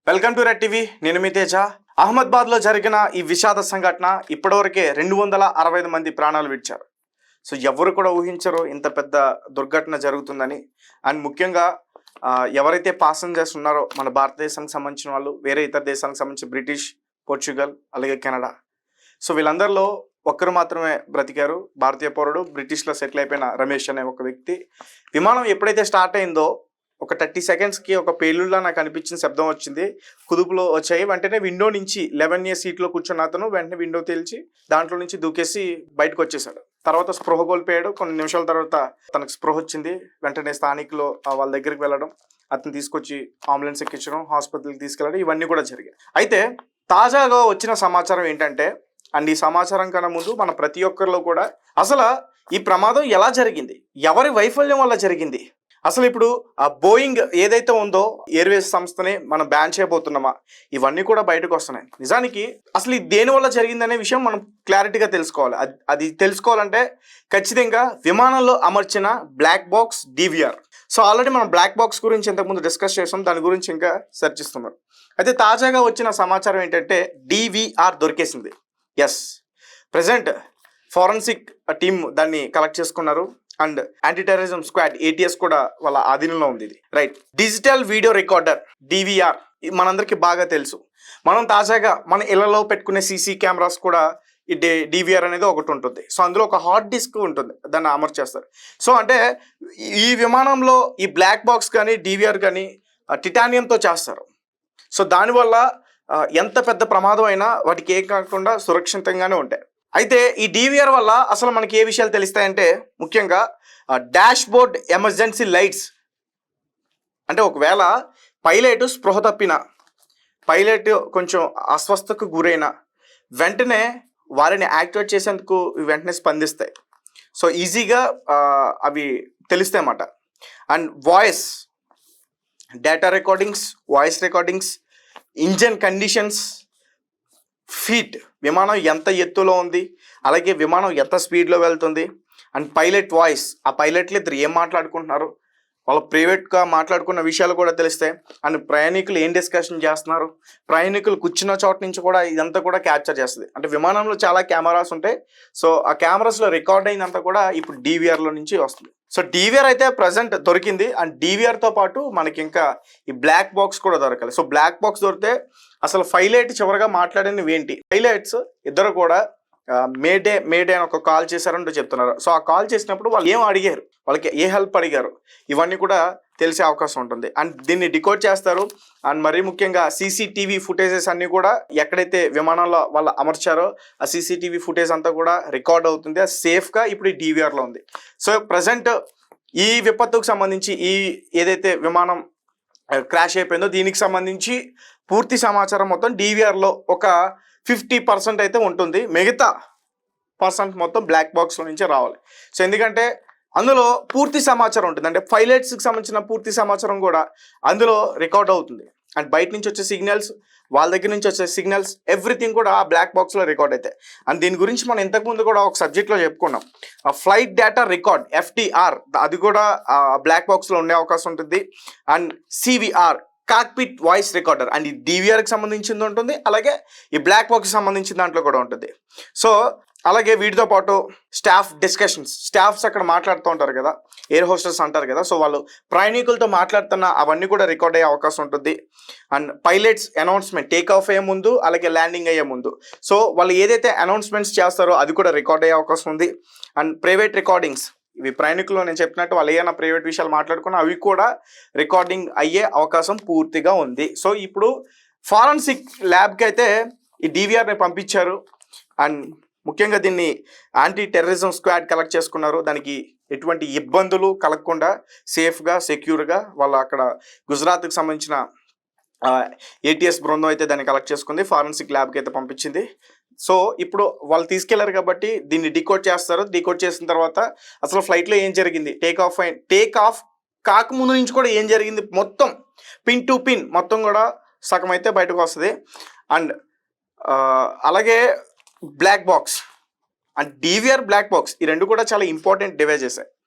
Welcome to red TV. నేను మీ తేజ. అహ్మదాబాద్లో జరిగిన ఈ విషాద సంఘటన ఇప్పటివరకే 265 మంది ప్రాణాలు విడిచారు. సో ఎవరు కూడా ఊహించరు ఇంత పెద్ద దుర్ఘటన జరుగుతుందని. అండ్ ముఖ్యంగా ఎవరైతే పాసెంజర్స్ ఉన్నారో మన భారతదేశానికి సంబంధించిన వాళ్ళు, వేరే ఇతర దేశానికి సంబంధించి బ్రిటిష్, పోర్చుగల్, అలాగే కెనడా, సో వీళ్ళందరిలో ఒక్కరు మాత్రమే బ్రతికారు. భారతీయ పౌరుడు, బ్రిటిష్లో సెటిల్ అయిపోయిన రమేష్ అనే ఒక వ్యక్తి. విమానం ఎప్పుడైతే స్టార్ట్ అయిందో ఒక 30 సెకండ్స్కి ఒక పేలుళ్ళ నాకు అనిపించిన శబ్దం వచ్చింది. కుదుపులో వచ్చాయి. వెంటనే విండో నుంచి 11A సీట్లో కూర్చున్న అతను వెంటనే విండో తేల్చి దాంట్లో నుంచి దూకేసి బయటకు వచ్చేసాడు. తర్వాత స్పృహ కోల్పోయాడు. కొన్ని నిమిషాల తర్వాత తనకు స్పృహ వచ్చింది. వెంటనే స్థానికులు వాళ్ళ దగ్గరికి వెళ్ళడం, అతను తీసుకొచ్చి అంబులెన్స్ ఎక్కించడం, హాస్పిటల్కి తీసుకెళ్ళడం, ఇవన్నీ కూడా జరిగాయి. అయితే తాజాగా వచ్చిన సమాచారం ఏంటంటే, అండ్ ఈ సమాచారం కన్నా ముందు మన ప్రతి ఒక్కరిలో కూడా అసలు ఈ ప్రమాదం ఎలా జరిగింది, ఎవరి వైఫల్యం వల్ల జరిగింది, అసలు ఇప్పుడు ఆ బోయింగ్ ఏదైతే ఉందో ఎయిర్వేస్ సంస్థని మనం బ్యాన్ చేయబోతున్నామా, ఇవన్నీ కూడా బయటకు వస్తున్నాయి. నిజానికి అసలు ఇది దేని వల్ల జరిగిందనే విషయం మనం క్లారిటీగా తెలుసుకోవాలి. అది తెలుసుకోవాలంటే ఖచ్చితంగా విమానంలో అమర్చిన black box DVR. So already మనం బ్లాక్ బాక్స్ గురించి ఇంతకుముందు డిస్కస్ చేసాం, దాని గురించి ఇంకా చర్చిస్తున్నాం. అయితే తాజాగా వచ్చిన సమాచారం ఏంటంటే DVR దొరికేసింది. ఎస్, ప్రజెంట్ ఫారెన్సిక్ టీమ్ దాన్ని కలెక్ట్ చేసుకున్నారు. And anti terrorism squad ATS కూడా వాళ్ళ ఆధీనంలో ఉంది. ఇది right. Digital video recorder DVR మనందరికీ బాగా తెలుసు. మనం తాజాగా మన ఇళ్లలో పెట్టుకునే CC కెమెరాస్ కూడా ఈ DVR అనేది ఒకటి ఉంటుంది. సో అందులో ఒక హార్డ్ డిస్క్ ఉంటుంది, దాన్ని అమర్చేస్తారు. సో అంటే ఈ విమానంలో ఈ బ్లాక్ బాక్స్ కానీ DVR కానీ టిటానియంతో చేస్తారు. సో దానివల్ల ఎంత పెద్ద ప్రమాదం అయినా వాటికి ఏం కాకుండా సురక్షితంగానే ఉంటాయి. అయితే ఈ DVR వల్ల అసలు మనకి ఏ విషయాలు తెలుస్తాయంటే, ముఖ్యంగా డాష్ బోర్డ్ ఎమర్జెన్సీ లైట్స్. అంటే ఒకవేళ పైలట్ స్పృహ తప్పిన, పైలట్ కొంచెం అస్వస్థకు గురైన వెంటనే వారిని యాక్టివేట్ చేసేందుకు వెంటనే స్పందిస్తాయి. సో ఈజీగా అవి తెలుస్తాయి అన్నమాట. And voice data recordings, voice recordings, engine conditions, feet, విమానం ఎంత ఎత్తులో ఉంది, అలాగే విమానం ఎంత స్పీడ్లో వెళ్తుంది, అండ్ పైలట్ వాయిస్, ఆ పైలట్లు ఇద్దరు ఏం మాట్లాడుకుంటున్నారు, వాళ్ళ ప్రైవేట్గా మాట్లాడుకున్న విషయాలు కూడా తెలుస్తాయి. అండ్ ప్రయాణికులు ఏం డిస్కషన్ చేస్తున్నారు, ప్రయాణికులు కూర్చున్న చోట నుంచి కూడా ఇదంతా కూడా క్యాప్చర్ చేస్తుంది. అంటే విమానంలో చాలా కెమెరాస్ ఉంటాయి. సో ఆ కెమెరాస్లో రికార్డ్ అయినంతా కూడా ఇప్పుడు DVRలో నుంచి వస్తుంది. సో DVR అయితే ప్రజెంట్ దొరికింది. అండ్ DVRతో పాటు మనకి ఇంకా ఈ బ్లాక్ బాక్స్ కూడా దొరకాలి. సో బ్లాక్ బాక్స్ దొరికితే అసలు పైలట్ చివరిగా మాట్లాడినవి ఏంటి, పైలట్స్ ఇద్దరు కూడా మేడే అని ఒక కాల్ చేశారంటూ చెప్తున్నారు. సో ఆ కాల్ చేసినప్పుడు వాళ్ళు ఏం అడిగారు, వాళ్ళకి ఏ హెల్ప్ అడిగారు, ఇవన్నీ కూడా తెలిసే అవకాశం ఉంటుంది. అండ్ దీన్ని డికోడ్ చేస్తారు. అండ్ మరీ ముఖ్యంగా CCTV ఫుటేజెస్ అన్నీ కూడా ఎక్కడైతే విమానంలో వాళ్ళు అమర్చారో ఆ CCTV ఫుటేజ్ అంతా కూడా రికార్డ్ అవుతుంది. అది సేఫ్గా ఇప్పుడు ఈ DVRలో ఉంది. సో ప్రజెంట్ ఈ విపత్తుకు సంబంధించి, ఈ ఏదైతే విమానం క్రాష్ అయిపోయిందో దీనికి సంబంధించి పూర్తి సమాచారం మొత్తం DVRలో ఒక 50% అయితే ఉంటుంది. మిగతా % మొత్తం బ్లాక్ బాక్స్లో నుంచే రావాలి. సో ఎందుకంటే అందులో పూర్తి సమాచారం ఉంటుంది. అంటే పైలట్స్కి సంబంధించిన పూర్తి సమాచారం కూడా అందులో రికార్డ్ అవుతుంది. అండ్ బయట నుంచి వచ్చే సిగ్నల్స్, వాళ్ళ దగ్గర నుంచి వచ్చే సిగ్నల్స్, ఎవ్రీథింగ్ కూడా ఆ బ్లాక్ బాక్స్లో రికార్డ్ అవుతాయి. అండ్ దీని గురించి మనం ఇంతకుముందు కూడా ఒక సబ్జెక్ట్లో చెప్పుకున్నాం. ఆ ఫ్లైట్ డేటా రికార్డ్ FDR, అది కూడా బ్లాక్ బాక్స్లో ఉండే అవకాశం ఉంటుంది. And CVR, cockpit voice recorder, and ఈ DVRకి సంబంధించింది ఉంటుంది, అలాగే ఈ బ్లాక్ బాక్స్కి సంబంధించిన దాంట్లో కూడా ఉంటుంది. సో అలాగే వీటితో పాటు స్టాఫ్ డిస్కషన్స్, స్టాఫ్స్ అక్కడ మాట్లాడుతూ ఉంటారు కదా, ఎయిర్ హోస్టర్స్ అంటారు కదా, సో వాళ్ళు ప్రయాణికులతో మాట్లాడుతున్న అవన్నీ కూడా రికార్డ్ అయ్యే అవకాశం ఉంటుంది. And pilots announcement take off అయ్యే ముందు, అలాగే ల్యాండింగ్ అయ్యే ముందు, సో వాళ్ళు ఏదైతే అనౌన్స్మెంట్స్ చేస్తారో అది కూడా రికార్డ్ అయ్యే అవకాశం ఉంది. అండ్ ప్రైవేట్ రికార్డింగ్స్, ఇవి ప్రయాణికులు నేను చెప్పినట్టు వాళ్ళు ఏమైనా ప్రైవేట్ విషయాలు మాట్లాడుకున్నా అవి కూడా రికార్డింగ్ అయ్యే అవకాశం పూర్తిగా ఉంది. సో ఇప్పుడు ఫారెన్సిక్ ల్యాబ్కి అయితే ఈ DVRని పంపించారు. అండ్ ముఖ్యంగా దీన్ని యాంటీ టెర్రరిజం స్క్వాడ్ కలెక్ట్ చేసుకున్నారు. దానికి ఎటువంటి ఇబ్బందులు కలగకుండా సేఫ్గా, సెక్యూర్గా వాళ్ళు అక్కడ గుజరాత్కి సంబంధించిన ATS బృందం అయితే దాన్ని కలెక్ట్ చేసుకుంది, ఫారెన్సిక్ ల్యాబ్కి అయితే పంపించింది. సో ఇప్పుడు వాళ్ళు తీసుకెళ్లారు కాబట్టి దీన్ని డికోడ్ చేస్తారు. డికోడ్ చేసిన తర్వాత అసలు ఫ్లైట్లో ఏం జరిగింది, టేక్ ఆఫ్ కాకముందు నుంచి కూడా ఏం జరిగింది, మొత్తం పిన్ టు పిన్ మొత్తం కూడా సగం అయితే బయటకు వస్తుంది. అండ్ అలాగే black box and DVR black box, ఈ రెండు కూడా చాలా ఇంపార్టెంట్ డివైజెస్.